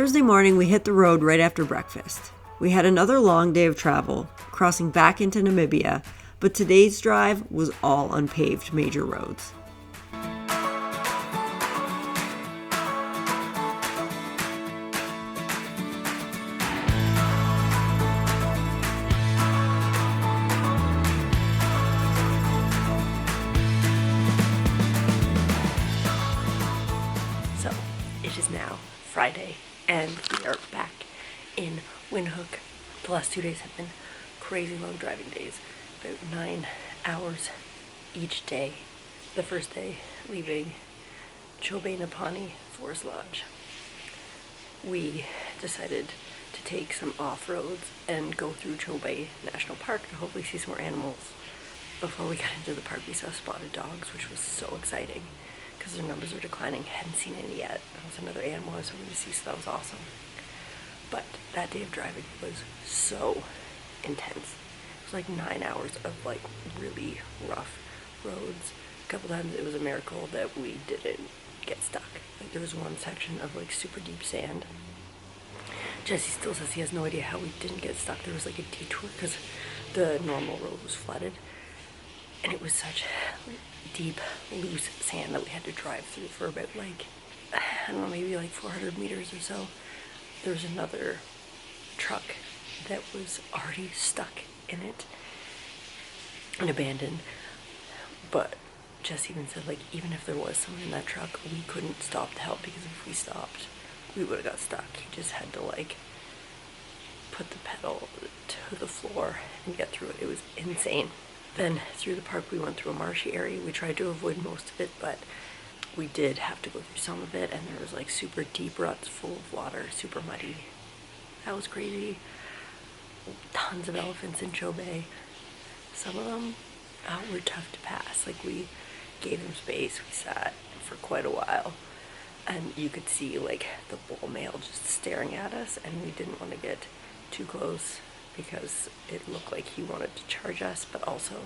Thursday morning, we hit the road right after breakfast. We had another long day of travel, crossing back into Namibia, but today's drive was all unpaved major roads. So, it is now Friday, and we are back in Windhoek. The last 2 days have been crazy long driving days, about 9 hours each day. The first day leaving Chobe Napani Forest Lodge, we decided to take some off-roads and go through Chobe National Park to hopefully see some more animals. Before we got into the park, we saw spotted dogs, which was so exciting because their numbers were declining. Hadn't seen any yet. That was another animal I was hoping to see, so that was awesome. But that day of driving was so intense. It was like 9 hours of like really rough roads. A couple times it was a miracle that we didn't get stuck. Like there was one section of like super deep sand. Jesse still says he has no idea how we didn't get stuck. There was like a detour because the normal road was flooded. And it was such deep, loose sand that we had to drive through for about like, I don't know, maybe like 400 meters or so. There was another truck that was already stuck in it and abandoned. But Jess even said, like, even if there was someone in that truck, we couldn't stop to help because if we stopped, we would have got stuck. He just had to like put the pedal to the floor and get through it. It was insane. Then through the park we went through a marshy area. We tried to avoid most of it, but we did have to go through some of it, and there was like super deep ruts full of water, super muddy. That was crazy. Tons of elephants in Chobe. Some of them were tough to pass. Like we gave them space. We sat for quite a while, and you could see like the bull male just staring at us, and we didn't want to get too close because it looked like he wanted to charge us, but also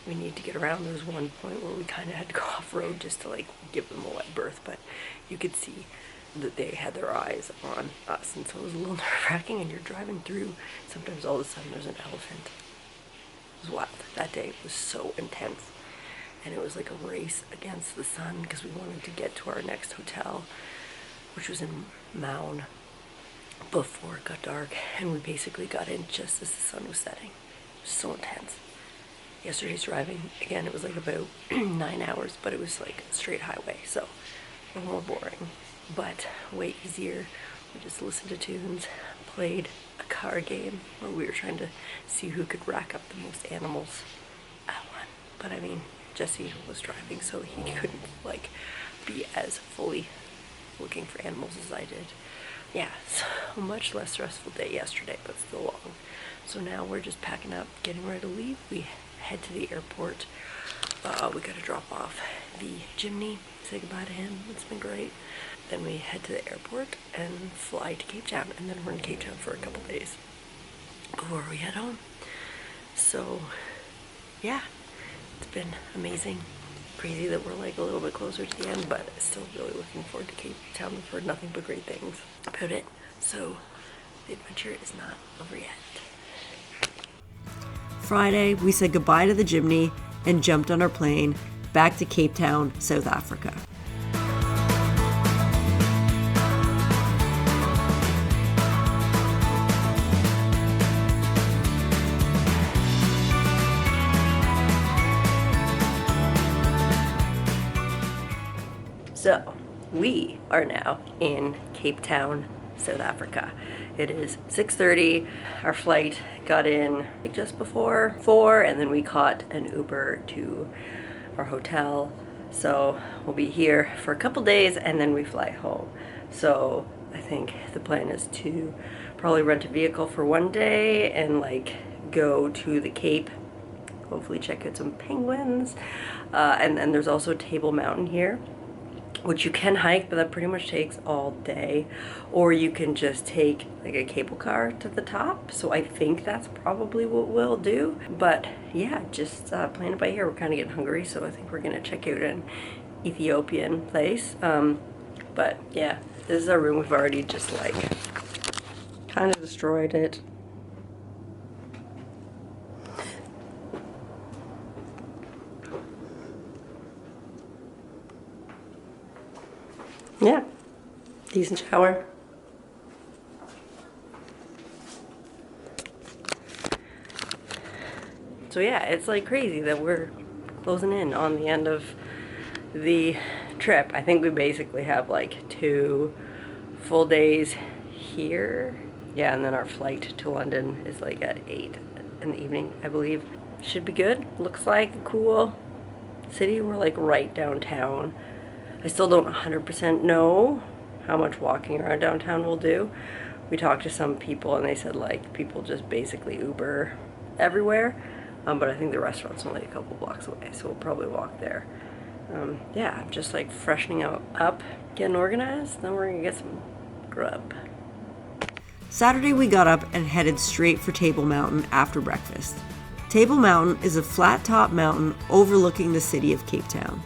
we need to get around. There was one point where we kind of had to go off-road just to like give them a wet berth, but you could see that they had their eyes on us, and so it was a little nerve-wracking. And you're driving through, sometimes all of a sudden there's an elephant. It was wild. That day was so intense, and it was like a race against the sun because we wanted to get to our next hotel, which was in Maun, before it got dark, and we basically got in just as the sun was setting. It was so intense. Yesterday's driving, again, it was like about 9 hours, but it was like a straight highway, so a little more boring, but way easier. We just listened to tunes, played a car game where we were trying to see who could rack up the most animals at one. But I mean, Jesse was driving, so he couldn't like be as fully looking for animals as I did. Yeah, so much less stressful day yesterday, but still long. So now we're just packing up, getting ready to leave. We head to the airport. We gotta drop off the Jimny, say goodbye to him. It's been great. Then we head to the airport and fly to Cape Town, and then we're in Cape Town for a couple days before we head home. So yeah, it's been amazing. Crazy that we're like a little bit closer to the end, but still really looking forward to Cape Town. We've heard nothing but great things about it, so the adventure is not over yet. Friday, we said goodbye to the Jimny and jumped on our plane back to Cape Town, South Africa. So, we are now in Cape Town, South Africa. It is 6:30. Our flight got in just before 4, and then we caught an Uber to our hotel. So we'll be here for a couple days, and then we fly home. So I think the plan is to probably rent a vehicle for one day and like go to the Cape, hopefully check out some penguins. And then there's also Table Mountain here, which you can hike, but that pretty much takes all day. Or you can just take like a cable car to the top. So I think that's probably what we'll do. But yeah, just playing it by ear. We're kind of getting hungry, so I think we're gonna check out an Ethiopian place. But yeah, This is our room. We've already just like kind of destroyed it. Yeah, decent shower. So yeah, it's like crazy that we're closing in on the end of the trip. I think we basically have like 2 full days here. Yeah, and then our flight to London is like at 8 in the evening, I believe. Should be good. Looks like a cool city. We're like right downtown. I still don't 100% know how much walking around downtown will do. We talked to some people and they said like people just basically Uber everywhere. But I think the restaurant's only a couple blocks away, so we'll probably walk there. Yeah, just like freshening up, getting organized, then we're gonna get some grub. Saturday we got up and headed straight for Table Mountain after breakfast. Table Mountain is a flat-top mountain overlooking the city of Cape Town.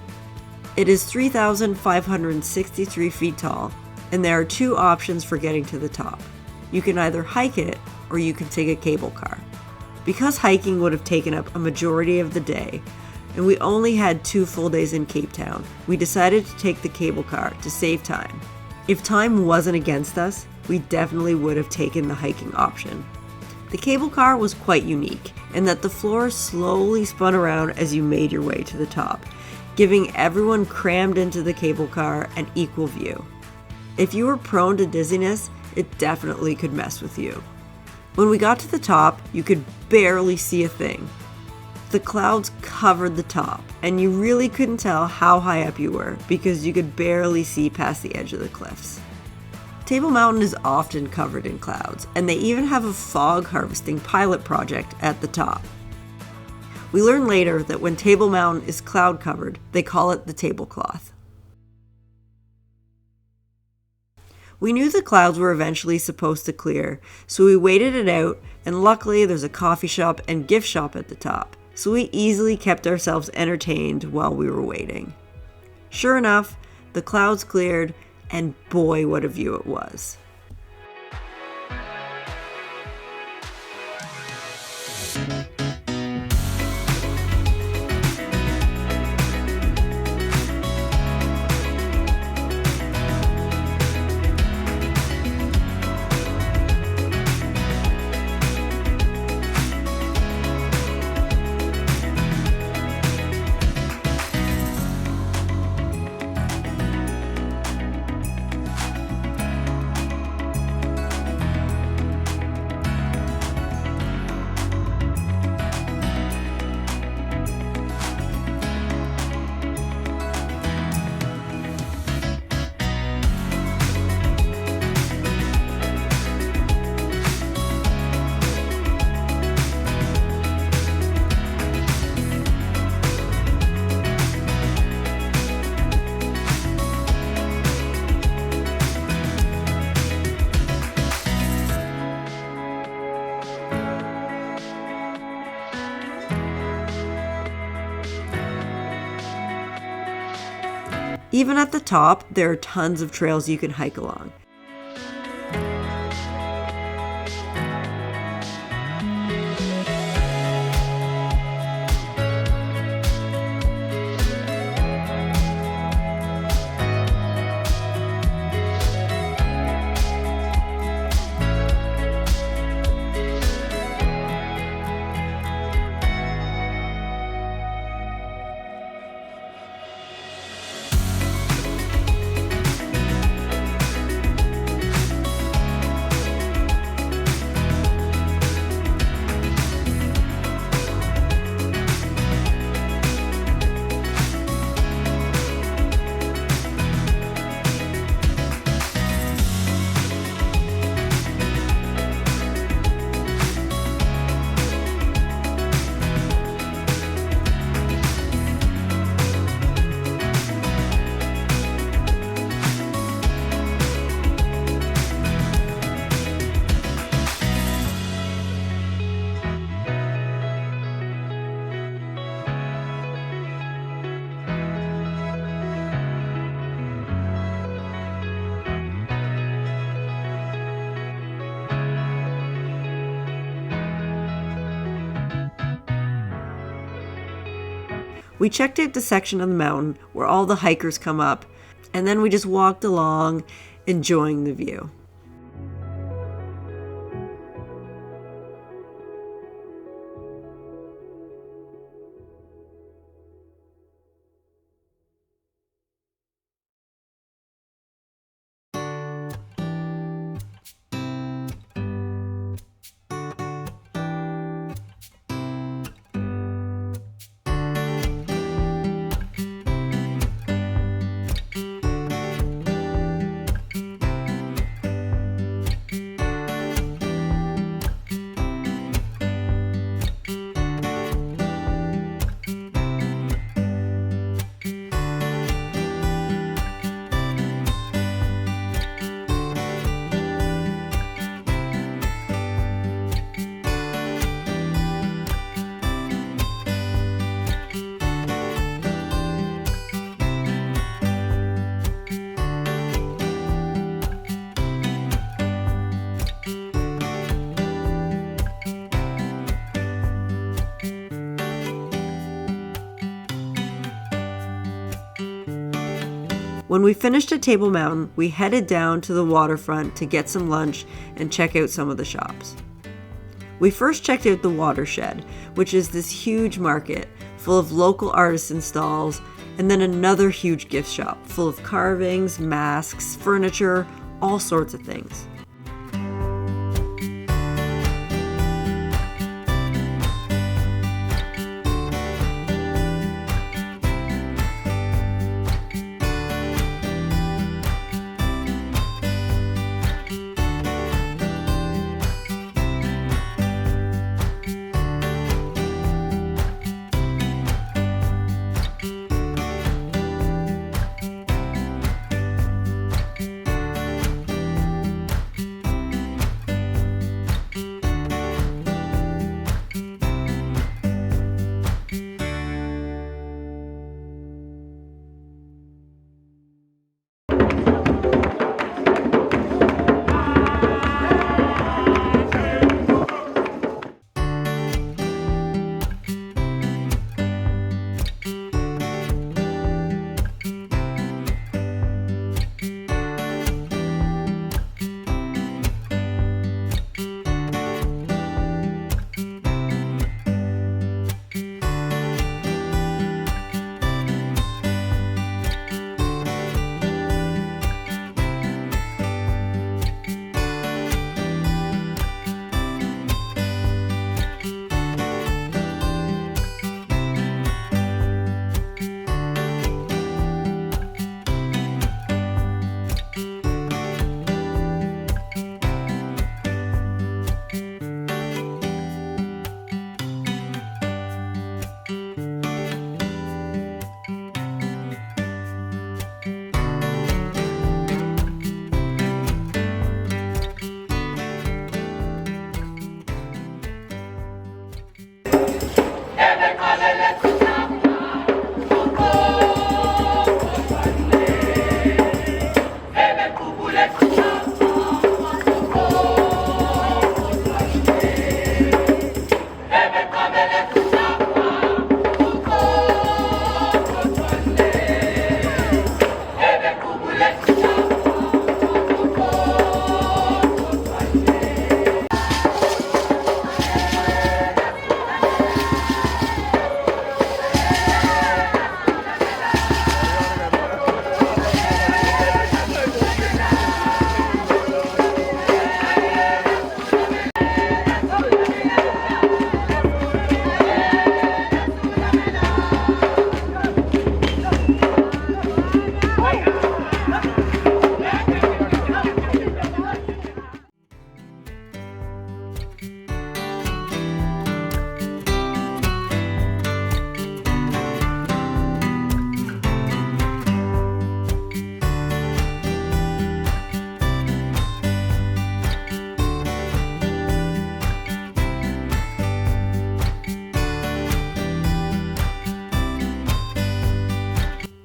It is 3,563 feet tall, and there are 2 options for getting to the top. You can either hike it, or you can take a cable car. Because hiking would have taken up a majority of the day, and we only had 2 full days in Cape Town, we decided to take the cable car to save time. If time wasn't against us, we definitely would have taken the hiking option. The cable car was quite unique in that the floor slowly spun around as you made your way to the top, giving everyone crammed into the cable car an equal view. If you were prone to dizziness, it definitely could mess with you. When we got to the top, you could barely see a thing. The clouds covered the top, and you really couldn't tell how high up you were because you could barely see past the edge of the cliffs. Table Mountain is often covered in clouds, and they even have a fog harvesting pilot project at the top. We learned later that when Table Mountain is cloud covered, they call it the tablecloth. We knew the clouds were eventually supposed to clear, so we waited it out, and luckily there's a coffee shop and gift shop at the top, so we easily kept ourselves entertained while we were waiting. Sure enough, the clouds cleared, and boy, what a view it was. Even at the top, there are tons of trails you can hike along. We checked out the section of the mountain where all the hikers come up, and then we just walked along, enjoying the view. When we finished at Table Mountain, we headed down to the waterfront to get some lunch and check out some of the shops. We first checked out the Watershed, which is this huge market full of local artisan stalls, and then another huge gift shop full of carvings, masks, furniture, all sorts of things.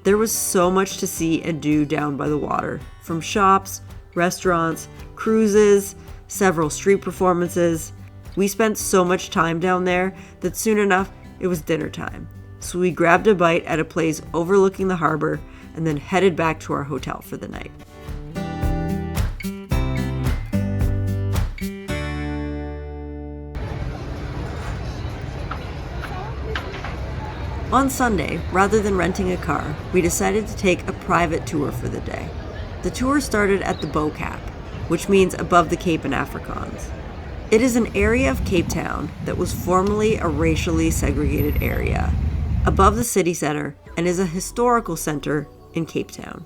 There was so much to see and do down by the water, from shops, restaurants, cruises, several street performances. We spent so much time down there that soon enough it was dinner time. so we grabbed a bite at a place overlooking the harbor and then headed back to our hotel for the night. On Sunday, rather than renting a car, we decided to take a private tour for the day. The tour started at the Bow Cap, which means above the Cape in Afrikaans. It is an area of Cape Town that was formerly a racially segregated area, above the city center, and is a historical center in Cape Town.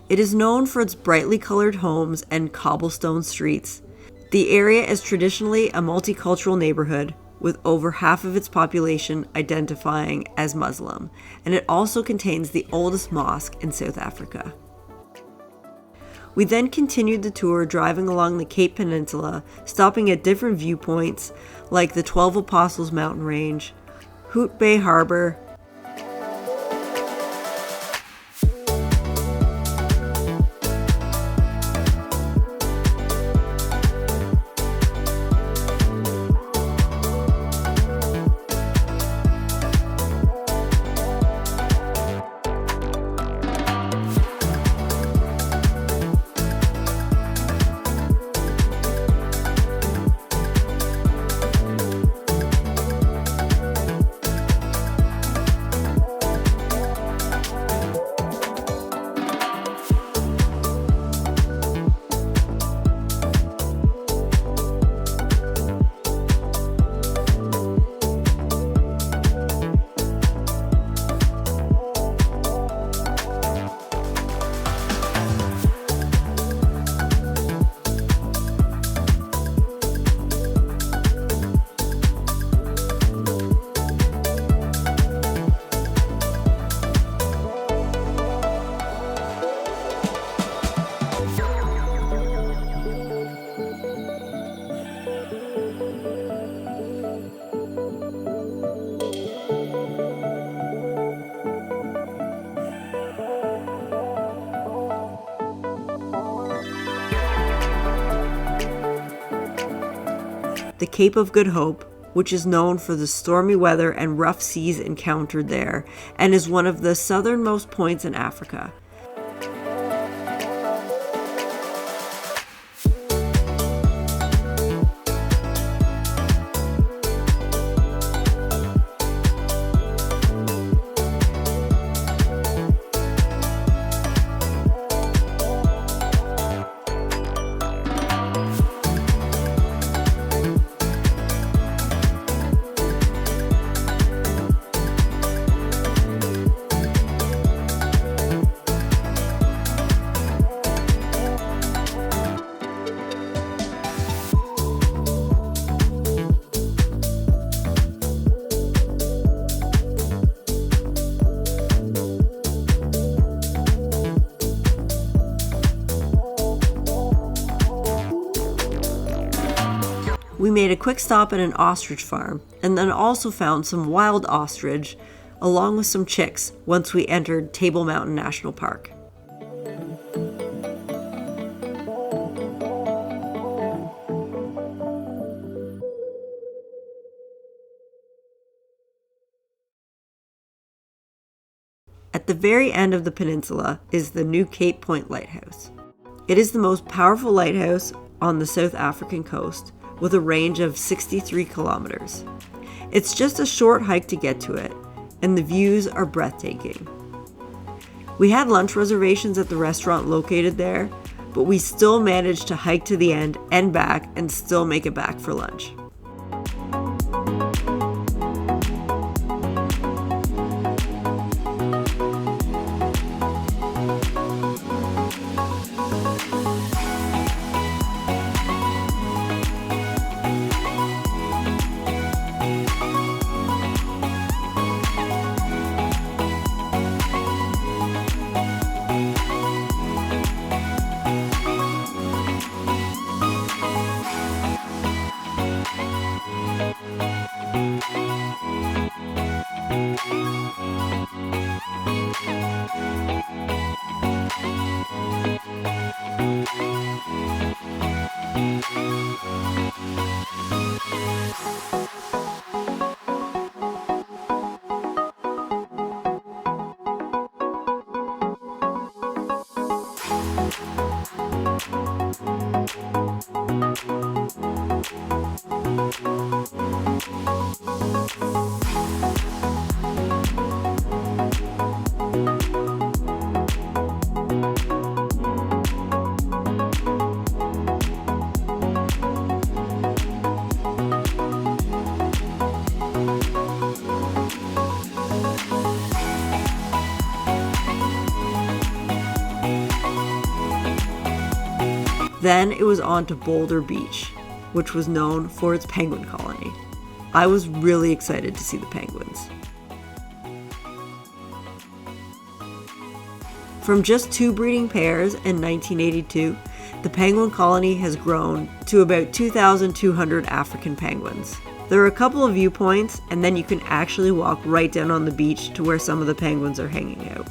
It is known for its brightly colored homes and cobblestone streets. The area is traditionally a multicultural neighborhood, with over half of its population identifying as Muslim, and it also contains the oldest mosque in South Africa. We then continued the tour driving along the Cape Peninsula, stopping at different viewpoints like the 12 Apostles mountain range, Hout Bay Harbor, the Cape of Good Hope, which is known for the stormy weather and rough seas encountered there, and is one of the southernmost points in Africa. We made a quick stop at an ostrich farm and then also found some wild ostrich along with some chicks once we entered Table Mountain National Park. At the very end of the peninsula is the New Cape Point Lighthouse. It is the most powerful lighthouse on the South African coast, with a range of 63 kilometers. It's just a short hike to get to it, and the views are breathtaking. We had lunch reservations at the restaurant located there, but we still managed to hike to the end and back and still make it back for lunch. Then it was on to Boulder Beach, which was known for its penguin colony. I was really excited to see the penguins. From just 2 breeding pairs in 1982, the penguin colony has grown to about 2,200 African penguins. There are a couple of viewpoints, and then you can actually walk right down on the beach to where some of the penguins are hanging out.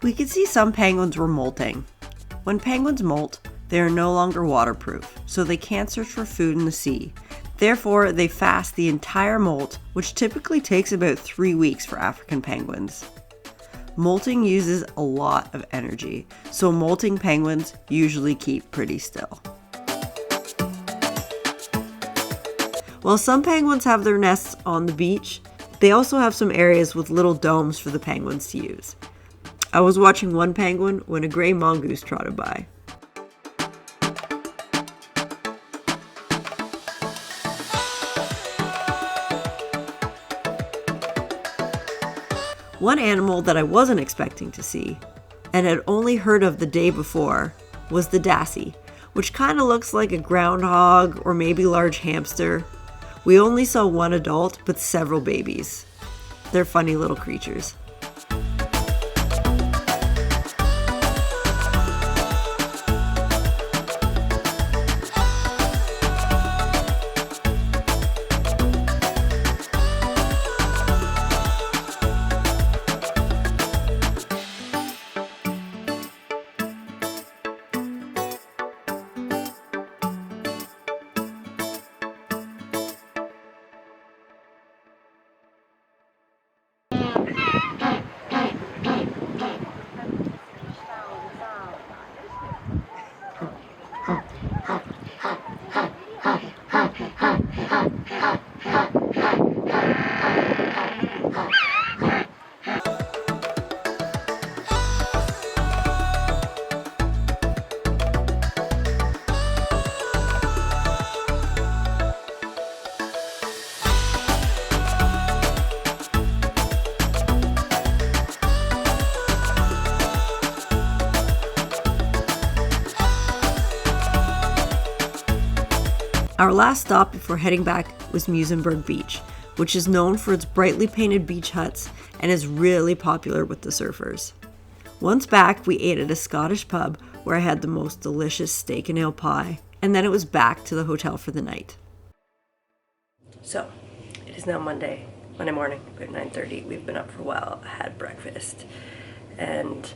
We could see some penguins were molting. When penguins molt, they are no longer waterproof, so they can't search for food in the sea. Therefore, they fast the entire molt, which typically takes about 3 weeks for African penguins. Molting uses a lot of energy, so molting penguins usually keep pretty still. While some penguins have their nests on the beach, they also have some areas with little domes for the penguins to use. I was watching one penguin when a gray mongoose trotted by. One animal that I wasn't expecting to see, and had only heard of the day before, was the dassy, which kind of looks like a groundhog or maybe large hamster. We only saw one adult, but several babies. They're funny little creatures. Our last stop before heading back was Muizenberg Beach, which is known for its brightly painted beach huts and is really popular with the surfers. Once back, we ate at a Scottish pub where I had the most delicious steak and ale pie, and then it was back to the hotel for the night. So, it is now Monday morning, about 9:30. We've been up for a while, had breakfast, And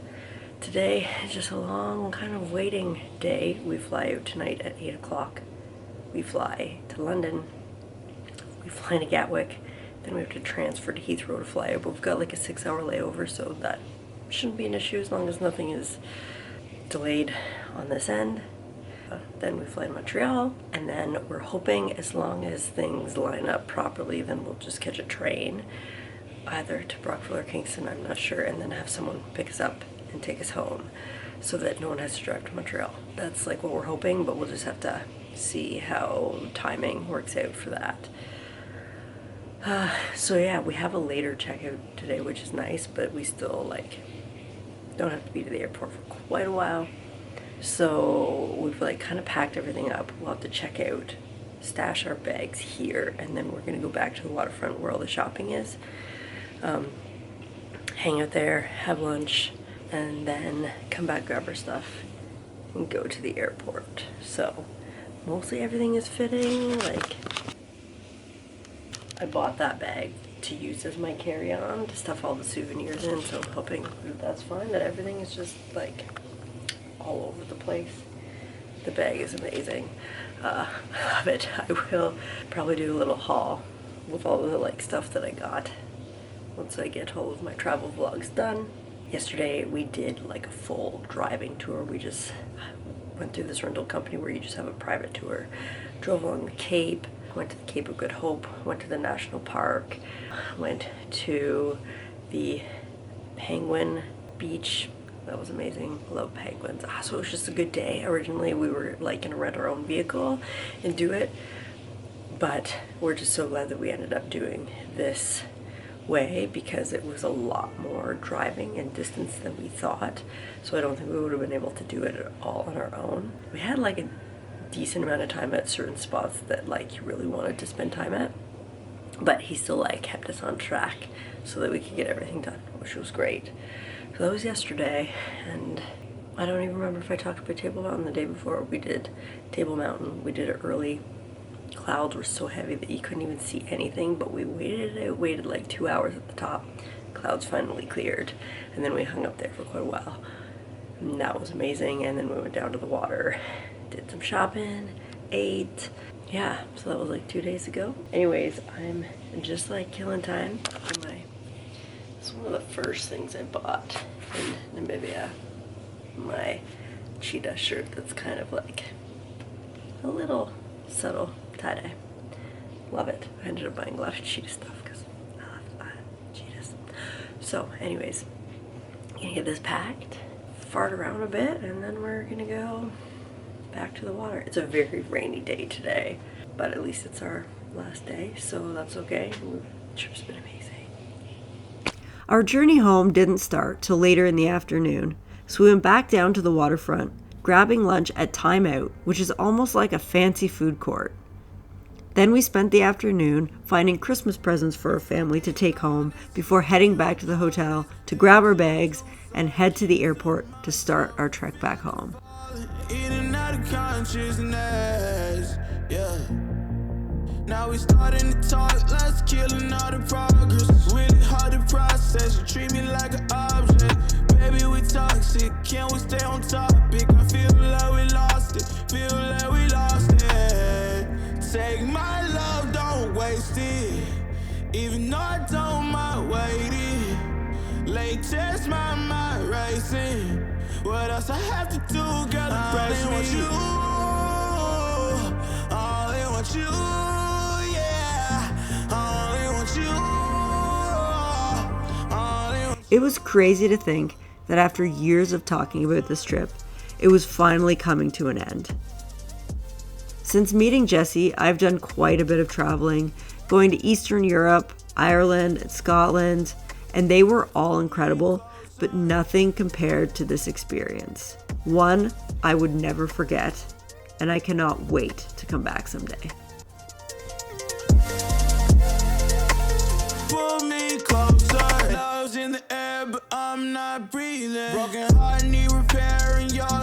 today is just a long kind of waiting day. We fly out tonight at 8 o'clock. We fly to London. We fly to Gatwick. Then we have to transfer to Heathrow to fly out. But we've got like a 6-hour layover, so that shouldn't be an issue as long as nothing is delayed on this end. Then we fly to Montreal, and then we're hoping as long as things line up properly, then we'll just catch a train either to Brockville or Kingston, I'm not sure, and then have someone pick us up and take us home so that no one has to drive to Montreal. That's like what we're hoping, but we'll just have to see how timing works out for that. So yeah, we have a later checkout today, which is nice, but we still like don't have to be to the airport for quite a while. So we've like kind of packed everything up. We'll have to check out, stash our bags here, and then we're gonna go back to the waterfront where all the shopping is. Hang out there, have lunch, and then come back, grab our stuff, and go to the airport. So mostly everything is fitting. Like, I bought that bag to use as my carry-on to stuff all the souvenirs in, so I'm hoping that's fine, that everything is just like all over the place. The bag is amazing. I love it. I will probably do a little haul with all the like stuff that I got once I get all of my travel vlogs done. Yesterday we did like a full driving tour. We just went through this rental company where you just have a private tour. Drove along the Cape, went to the Cape of Good Hope, went to the National Park, went to the Penguin Beach. That was amazing. Love penguins. So it was just a good day. Originally we were like gonna rent our own vehicle and do it, but we're just so glad that we ended up doing this way because it was a lot more driving and distance than we thought. So I don't think we would have been able to do it at all on our own. We had like a decent amount of time at certain spots that like you really wanted to spend time at, but he still like kept us on track so that we could get everything done, which was great. So that was yesterday, and I don't even remember if I talked about Table Mountain the day before. We did Table Mountain. We did it early. Clouds were so heavy that you couldn't even see anything, but we waited like 2 hours at the top. Clouds finally cleared, and then we hung up there for quite a while. And that was amazing, and then we went down to the water, did some shopping, ate. Yeah, so that was like 2 days ago. Anyways, I'm just like killing time for my... It's one of the first things I bought in Namibia. My cheetah shirt that's kind of like a little subtle tie-dye. Love it. I ended up buying a lot of cheetah stuff because I love cheetahs. So anyways, gonna get this packed, fart around a bit, and then we're gonna go back to the water. It's a very rainy day today, but at least it's our last day, so that's okay. The trip's been amazing. Our journey home didn't start till later in the afternoon, so we went back down to the waterfront, grabbing lunch at Time Out, which is almost like a fancy food court. Then we spent the afternoon finding Christmas presents for our family to take home before heading back to the hotel to grab our bags and head to the airport to start our trek back home. Now we starting to talk, let's kill another progress. Really hard to process, you treat me like an object. Baby, we toxic, can we stay on topic? I feel like we lost it, feel like we lost it. Take my love, don't waste it. Even though I don't mind waiting. Late test, my mind racing. What else I have to do, girl, to brace me? All I want you. It was crazy to think that after years of talking about this trip, it was finally coming to an end. Since meeting Jesse, I've done quite a bit of traveling, going to Eastern Europe, Ireland, and Scotland, and they were all incredible, but nothing compared to this experience. One I would never forget, and I cannot wait to come back someday. Pull me closer, love's in the air, but I'm not breathing. Broken heart, need repairing, y'all.